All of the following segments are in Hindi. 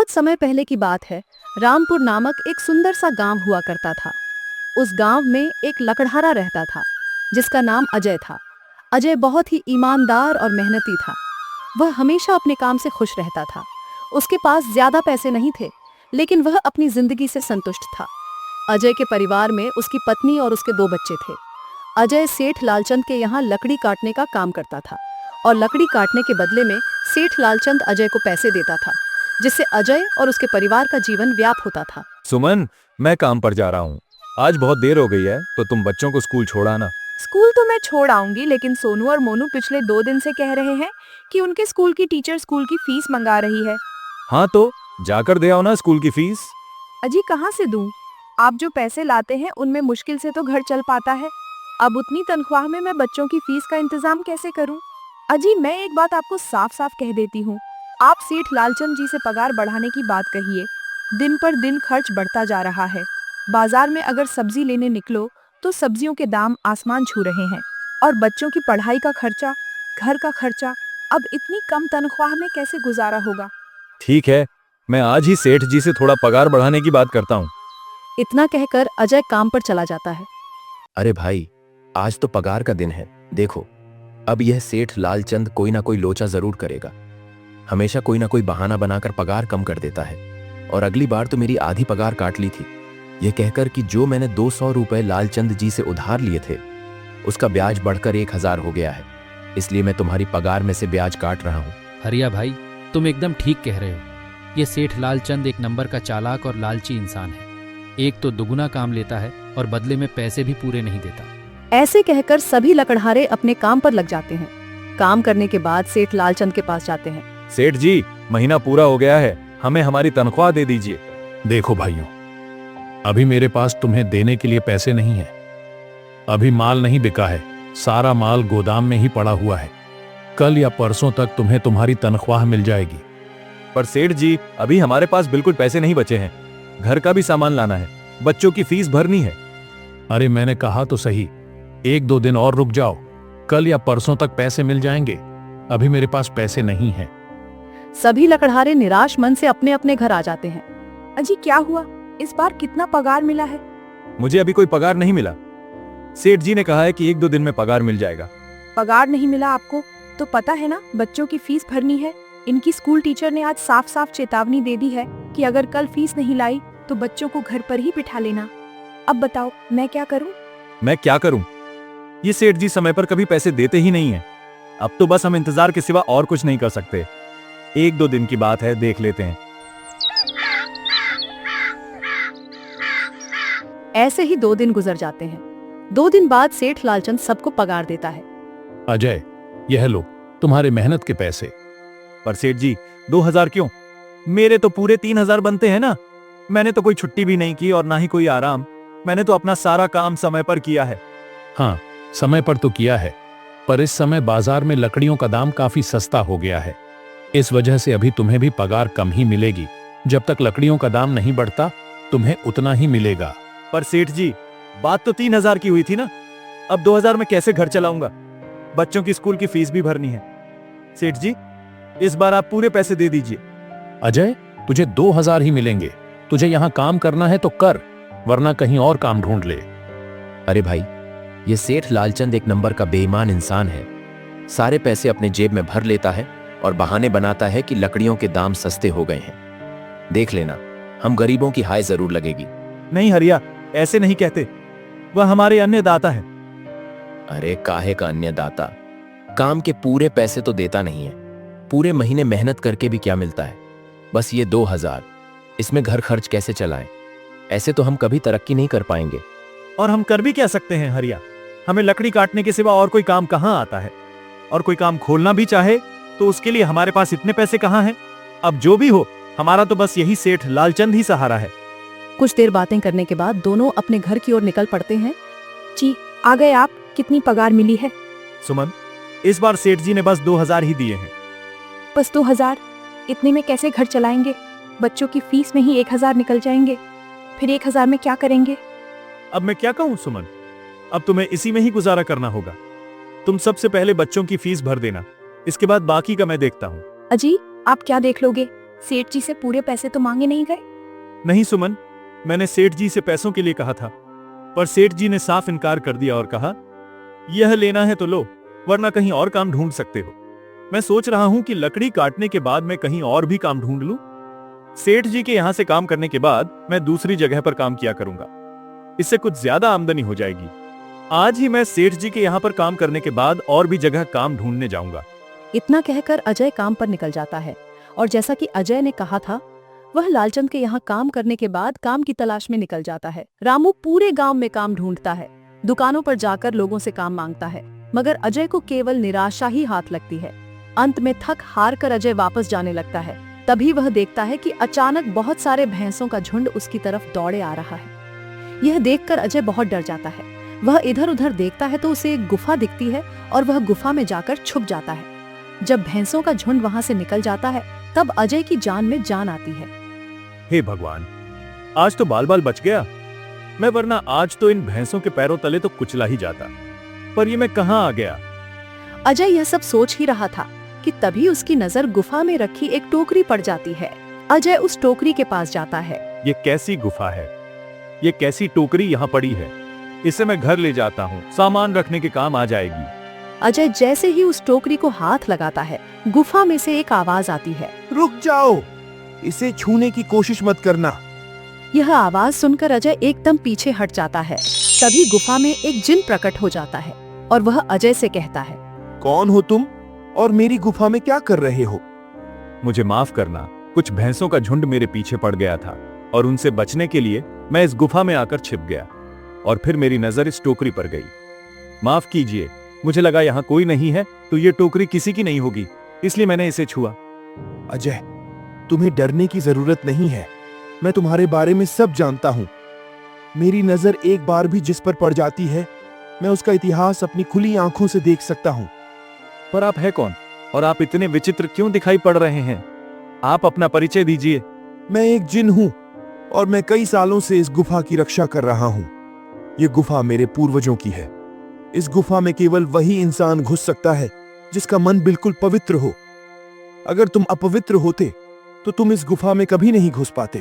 बहुत समय पहले की बात है। रामपुर नामक एक सुंदर सा गांव हुआ करता था। उस गांव में एक लकड़हारा रहता था जिसका नाम अजय था। अजय बहुत ही ईमानदार और मेहनती था। वह हमेशा अपने काम से खुश रहता था। उसके पास ज्यादा पैसे नहीं थे, लेकिन वह अपनी जिंदगी से संतुष्ट था। अजय के परिवार में उसकी पत्नी और उसके 2 बच्चे थे। अजय सेठ लालचंद के यहाँ लकड़ी काटने का काम करता था और लकड़ी काटने के बदले में सेठ लालचंद अजय को पैसे देता था, जिससे अजय और उसके परिवार का जीवन व्याप होता था। सुमन, मैं काम पर जा रहा हूँ। आज बहुत देर हो गई है, तो तुम बच्चों को स्कूल छोड़ आना। स्कूल तो मैं छोड़ आऊंगी, लेकिन सोनू और मोनू पिछले 2 दिन से कह रहे हैं कि उनके स्कूल की टीचर स्कूल की फीस मंगा रही है। हाँ, तो जाकर दे आओ ना स्कूल की फीस। अजी कहाँ से दूं? आप जो पैसे लाते हैं उनमें मुश्किल से तो घर चल पाता है। अब उतनी तनख्वाह में मैं बच्चों की फीस का इंतजाम कैसे करूं? अजी मैं एक बात आपको साफ साफ कह देती हूँ, आप सेठ लालचंद जी से पगार बढ़ाने की बात कहिए। दिन पर दिन खर्च बढ़ता जा रहा है। बाजार में अगर सब्जी लेने निकलो तो सब्जियों के दाम आसमान छू रहे हैं, और बच्चों की पढ़ाई का खर्चा, घर का खर्चा, अब इतनी कम तनख्वाह में कैसे गुजारा होगा? ठीक है, मैं आज ही सेठ जी से थोड़ा पगार बढ़ाने की बात करता हूँ। इतना कहकर अजय काम पर चला जाता है। अरे भाई, आज तो पगार का दिन है। देखो, अब यह सेठ लालचंद कोई ना कोई लोचा जरूर करेगा। हमेशा कोई ना कोई बहाना बनाकर पगार कम कर देता है, और अगली बार तो मेरी आधी पगार काट ली थी, यह कहकर कि जो मैंने 200 रुपए लालचंद जी से उधार लिए थे उसका ब्याज बढ़कर 1000 हो गया है। इसलिए मैं तुम्हारी पगार में से ब्याज काट रहा हूँ। हरिया भाई, तुम एकदम ठीक कह रहे हो। ये सेठ लालचंद एक नंबर का चालाक और लालची इंसान है। एक तो दुगुना काम लेता है और बदले में पैसे भी पूरे नहीं देता। ऐसे कहकर सभी लकड़हारे अपने काम पर लग जाते हैं। काम करने के बाद सेठ लालचंद के पास जाते हैं। सेठ जी, महीना पूरा हो गया है, हमें हमारी तनख्वाह दे दीजिए। देखो भाइयों, अभी मेरे पास तुम्हें देने के लिए पैसे नहीं है। अभी माल नहीं बिका है, सारा माल गोदाम में ही पड़ा हुआ है। कल या परसों तक तुम्हें तुम्हारी तनख्वाह मिल जाएगी। पर सेठ जी, अभी हमारे पास बिल्कुल पैसे नहीं बचे हैं। घर का भी सामान लाना है, बच्चों की फीस भरनी है। अरे मैंने कहा तो सही, 1-2 दिन और रुक जाओ, कल या परसों तक पैसे मिल जाएंगे। अभी मेरे पास पैसे नहीं हैं। सभी लकड़हारे निराश मन से अपने अपने घर आ जाते हैं। अजी क्या हुआ? इस बार कितना पगार मिला है? मुझे अभी कोई पगार नहीं मिला। सेठ जी ने कहा है कि 1-2 दिन में पगार मिल जाएगा। पगार नहीं मिला आपको? तो पता है ना, बच्चों की फीस भरनी है। इनकी स्कूल टीचर ने आज साफ साफ चेतावनी दे दी है कि अगर कल फीस नहीं लाई तो बच्चों को घर पर ही बिठा लेना। अब बताओ मैं क्या करूं? मैं क्या करूं? ये सेठ जी समय पर कभी पैसे देते ही नहीं है। अब तो बस हम इंतजार के सिवा और कुछ नहीं कर सकते। 1-2 दिन की बात है, देख लेते हैं। ऐसे ही 2 दिन गुजर जाते हैं। 2 दिन बाद सेठ लालचंद सबको पगार देता है। अजय, यह लो तुम्हारे मेहनत के पैसे। पर सेठ जी, 2000 क्यों? मेरे तो पूरे 3000 बनते हैं ना। मैंने तो कोई छुट्टी भी नहीं की और ना ही कोई आराम। मैंने तो अपना सारा काम समय पर किया है। हाँ, समय पर तो किया है, पर इस समय बाजार में लकड़ियों का दाम काफी सस्ता हो गया है। इस वजह से अभी तुम्हें भी पगार कम ही मिलेगी। जब तक लकड़ियों का दाम नहीं बढ़ता, तुम्हें उतना ही मिलेगा। पर सेठ जी, बात तो 3000 की हुई थी ना। अब 2000 में कैसे घर चलाऊंगा? बच्चों की स्कूल की फीस भी भरनी है। सेठ जी, इस बार आप पूरे पैसे दे दीजिए। अजय, तुझे 2000 ही मिलेंगे। तुझे यहाँ काम करना है तो कर, वरना कहीं और काम ढूंढ ले। अरे भाई, ये सेठ लालचंद एक नंबर का बेईमान इंसान है। सारे पैसे अपने जेब में भर लेता है और बहाने बनाता है कि लकड़ियों के दाम सस्ते हो गए हैं। देख लेना, हम गरीबों की हाय जरूर लगेगी। नहीं हरिया, ऐसे नहीं कहते। वह हमारे अन्नदाता है। अरे काहे का अन्नदाता? काम के पूरे पैसे तो देता नहीं है। पूरे महीने मेहनत करके भी क्या मिलता है? बस ये 2000। इसमें घर खर्च कैसे चलाएं? ऐसे तो हम कभी तरक्की नहीं कर पाएंगे। और हम कर भी क्या सकते हैं हरिया? हमें लकड़ी काटने के सिवा और कोई काम कहाँ आता है? और कोई काम खोलना भी चाहे तो उसके लिए हमारे पास इतने पैसे कहाँ हैं? अब जो भी हो, हमारा तो बस यही सेठ लालचंद ही सहारा है। कुछ देर बातें करने के बाद दोनों अपने घर की ओर निकल पड़ते हैं। जी आ गए आप। कितनी पगार मिली है? सुमन, इस बार सेठ जी ने बस 2000 ही दिए हैं। बस 2000? इतने में कैसे घर चलाएंगे? बच्चों की फीस में ही 1000 निकल जाएंगे। फिर 1000 में क्या करेंगे? अब मैं क्या कहूँ सुमन, अब तुम्हें इसी में ही गुजारा करना होगा। तुम सबसे पहले बच्चों की फीस भर देना, इसके बाद बाकी का मैं देखता हूँ। अजी आप क्या देख लोगे? सेठ जी से पूरे पैसे तो मांगे नहीं गए? नहीं सुमन, मैंने सेठ जी से पैसों के लिए कहा था, पर सेठ जी ने साफ इनकार कर दिया और कहा, यह लेना है तो लो, वरना कहीं और काम ढूंढ सकते हो। मैं सोच रहा हूं कि लकड़ी काटने के बाद मैं कहीं और भी काम ढूंढ लूं। सेठ जी के यहां से काम करने के बाद मैं दूसरी जगह पर काम किया करूंगा, इससे कुछ ज्यादा आमदनी हो जाएगी। आज ही मैं सेठ जी के यहाँ पर काम करने के बाद और भी जगह काम ढूंढने जाऊंगा। इतना कहकर अजय काम पर निकल जाता है और जैसा कि अजय ने कहा था, वह लालचंद के यहाँ काम करने के बाद काम की तलाश में निकल जाता है। रामू पूरे गांव में काम ढूंढता है, दुकानों पर जाकर लोगों से काम मांगता है, मगर अजय को केवल निराशा ही हाथ लगती है। अंत में थक हार कर अजय वापस जाने लगता है। तभी वह देखता है कि अचानक बहुत सारे भैंसों का झुंड उसकी तरफ दौड़े आ रहा है। यह देखकर अजय बहुत डर जाता है। वह इधर उधर देखता है तो उसे एक गुफा दिखती है और वह गुफा में जाकर छुप जाता है। जब भैंसों का झुंड वहां से निकल जाता है, तब अजय की जान में जान आती है। हे भगवान, आज तो बाल बाल बच गया। मैं वरना आज तो इन भैंसों के पैरों तले तो कुचला ही जाता। पर ये मैं कहाँ आ गया? अजय यह सब सोच ही रहा था कि तभी उसकी नजर गुफा में रखी एक टोकरी पड़ जाती है। अजय उस टोकरी के पास जाता है। ये कैसी गुफा है? ये कैसी टोकरी यहाँ पड़ी है? इसे मैं घर ले जाता हूँ, सामान रखने के काम आ जाएगी। अजय जैसे ही उस टोकरी को हाथ लगाता है, गुफा में से एक आवाज आती है। रुक जाओ, इसे छूने की कोशिश मत करना। यह आवाज सुनकर अजय एकदम पीछे हट जाता है। तभी गुफा में एक जिन प्रकट हो जाता है और वह अजय से कहता है, कौन हो तुम और मेरी गुफा में क्या कर रहे हो? मुझे माफ करना, कुछ भैंसों का झुंड मेरे पीछे पड़ गया था और उनसे बचने के लिए मैं इस गुफा में आकर छिप गया और फिर मेरी नजर इस टोकरी पर गई। माफ कीजिए, मुझे लगा यहाँ कोई नहीं है तो ये टोकरी किसी की नहीं होगी, इसलिए मैंने इसे छुआ। अजय, तुम्हें डरने की जरूरत नहीं है। मैं तुम्हारे बारे में सब जानता हूँ। मेरी नजर एक बार भी जिस पर पड़ जाती है, मैं उसका इतिहास अपनी खुली आंखों से देख सकता हूँ। पर आप है कौन और आप इतने विचित्र क्यों दिखाई पड़ रहे हैं? आप अपना परिचय दीजिए। मैं एक जिन हूँ और मैं कई सालों से इस गुफा की रक्षा कर रहा हूँ। ये गुफा मेरे पूर्वजों की है। इस गुफा में केवल वही इंसान घुस सकता है जिसका मन बिल्कुल पवित्र हो। अगर तुम अपवित्र होते तो तुम इस गुफा में कभी नहीं घुस पाते।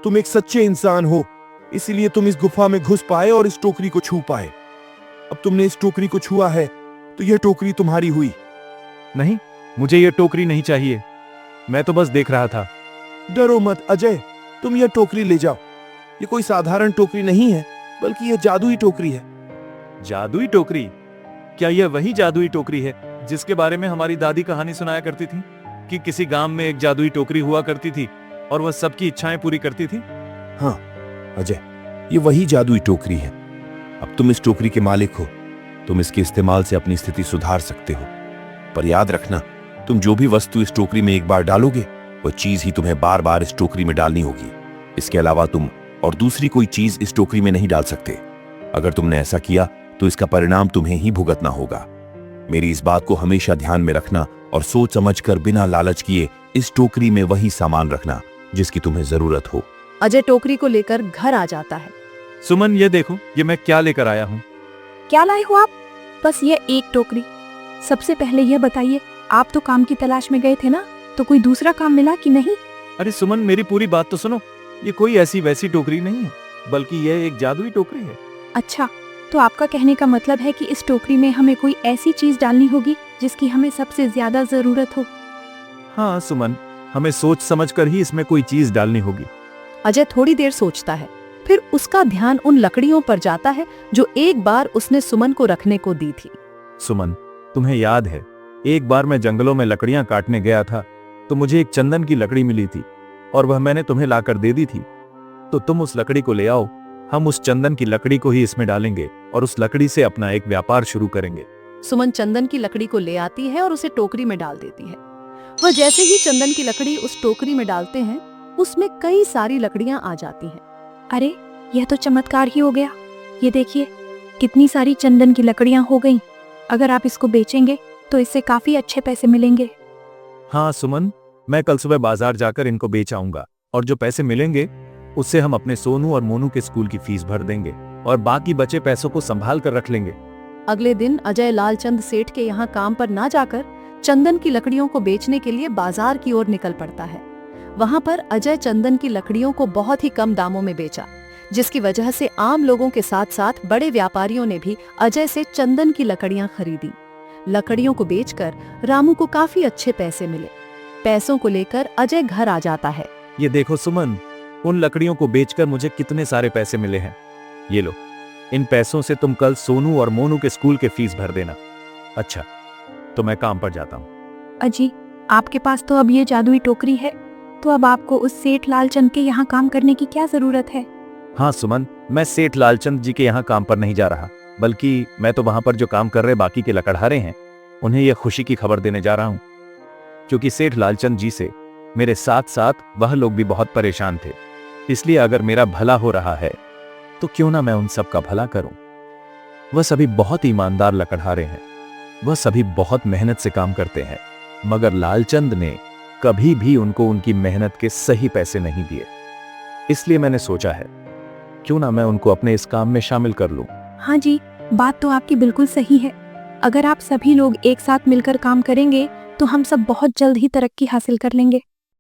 तुम एक सच्चे इंसान हो, इसीलिए तुम इस गुफा में घुस पाए और इस टोकरी को छू पाए। अब तुमने इस टोकरी को छुआ है तो यह टोकरी तुम्हारी हुई। नहीं, मुझे ये टोकरी नहीं चाहिए। मैं तो बस देख रहा था। डरो मत अजय, तुम यह टोकरी ले जाओ। ये कोई साधारण टोकरी नहीं है, बल्कि यह जादुई टोकरी है। जादुई टोकरी? क्या यह वही जादुई टोकरी है जिसके बारे में हमारी दादी कहानी सुनाया करती थी कि किसी गांव में एक जादुई टोकरी हुआ करती थी और वह सबकी इच्छाएं पूरी करती थी? हाँ अजय, ये वही जादुई टोकरी है। अब तुम इस टोकरी के मालिक हो। तुम इसके इस्तेमाल से अपनी स्थिति सुधार सकते हो। पर याद रखना, तुम जो भी वस्तु इस टोकरी में एक बार डालोगे, वह चीज ही तुम्हें बार बार इस टोकरी में डालनी होगी। इसके अलावा तुम और दूसरी कोई चीज इस टोकरी में नहीं डाल सकते। अगर तुमने ऐसा किया तो इसका परिणाम तुम्हें ही भुगतना होगा। मेरी इस बात को हमेशा ध्यान में रखना और सोच समझकर बिना लालच किए इस टोकरी में वही सामान रखना जिसकी तुम्हें जरूरत हो। अजय टोकरी को लेकर घर आ जाता है। सुमन, ये देखो, ये मैं क्या लेकर आया हूँ। क्या लाए हो आप? बस ये एक टोकरी। सबसे पहले यह बताइए, आप तो काम की तलाश में गए थे ना, तो कोई दूसरा काम मिला कि नहीं? अरे सुमन, मेरी पूरी बात तो सुनो। ये कोई ऐसी वैसी टोकरी नहीं है, बल्कि यह एक जादुई टोकरी है। अच्छा, तो आपका कहने का मतलब है कि इस टोकरी में हमें कोई ऐसी चीज डालनी होगी जिसकी हमें सबसे ज्यादा जरूरत हो। हाँ सुमन, हमें सोच समझकर ही इसमें कोई चीज डालनी होगी। अजय थोड़ी देर सोचता है, फिर उसका ध्यान उन लकड़ियों पर जाता है जो एक बार उसने सुमन को रखने को दी थी। सुमन, तुम्हें याद है, एक बार मैं जंगलों में लकड़ियां काटने गया था तो मुझे एक चंदन की लकड़ी मिली थी और वह मैंने तुम्हें लाकर दे दी थी। तो तुम उस लकड़ी को ले आओ, हम उस चंदन की लकड़ी को ही इसमें डालेंगे और उस लकड़ी से अपना एक व्यापार शुरू करेंगे। सुमन चंदन की लकड़ी को ले आती है और उसे टोकरी में डाल देती है। वह जैसे ही चंदन की लकड़ी उस टोकरी में डालते हैं, उसमें कई सारी लकड़ियां आ जाती हैं। अरे, यह तो चमत्कार ही हो गया। ये देखिए, कितनी सारी चंदन की लकड़ियां हो गईं। अगर आप इसको बेचेंगे तो इससे काफी अच्छे पैसे मिलेंगे। हाँ सुमन, मैं कल सुबह बाजार जाकर इनको बेच आऊंगा और जो पैसे मिलेंगे उससे हम अपने सोनू और मोनू के स्कूल की फीस भर देंगे और बाकी बचे पैसों को संभाल कर रख लेंगे। अगले दिन अजय लालचंद सेठ के यहाँ काम पर ना जाकर चंदन की लकड़ियों को बेचने के लिए बाजार की ओर निकल पड़ता है। वहां पर अजय चंदन की लकड़ियों को बहुत ही कम दामों में बेचा, जिसकी वजह से आम लोगों के साथ साथ बड़े व्यापारियों ने भी अजय से चंदन की लकड़ियां खरीदी। लकड़ियों को बेचकर रामू को काफी अच्छे पैसे मिले। पैसों को लेकर अजय घर आ जाता है। ये देखो सुमन, उन लकड़ियों को बेचकर मुझे कितने सारे पैसे मिले हैं। ये लो, इन पैसों से तुम कल सोनू और मोनू के स्कूल के फीस भर देना। अच्छा, तो मैं काम पर जाता हूँ। अजी, आपके पास तो अब ये जादुई टोकरी है, तो अब आपको उस सेठ लालचंद के यहाँ काम करने की क्या जरूरत है? हाँ सुमन, मैं सेठ लालचंद जी के यहाँ काम पर नहीं जा रहा, बल्कि मैं तो वहां पर जो काम कर रहे बाकी के लकड़हारे हैं उन्हें यह खुशी की खबर देने जा रहा हूँ, क्योंकि सेठ लालचंद जी से मेरे साथ साथ वह लोग भी बहुत परेशान थे। इसलिए अगर मेरा भला हो रहा है तो क्यों ना मैं उन सब का भला करूं। वह सभी बहुत ईमानदार लकड़हारे हैं, वह सभी बहुत मेहनत से काम करते हैं, मगर लालचंद ने कभी भी उनको उनकी मेहनत के सही पैसे नहीं दिए। इसलिए मैंने सोचा है क्यों ना मैं उनको अपने इस काम में शामिल कर लूं। हाँ जी, बात तो आपकी बिल्कुल सही है। अगर आप सभी लोग एक साथ मिलकर काम करेंगे तो हम सब बहुत जल्द ही तरक्की हासिल कर लेंगे।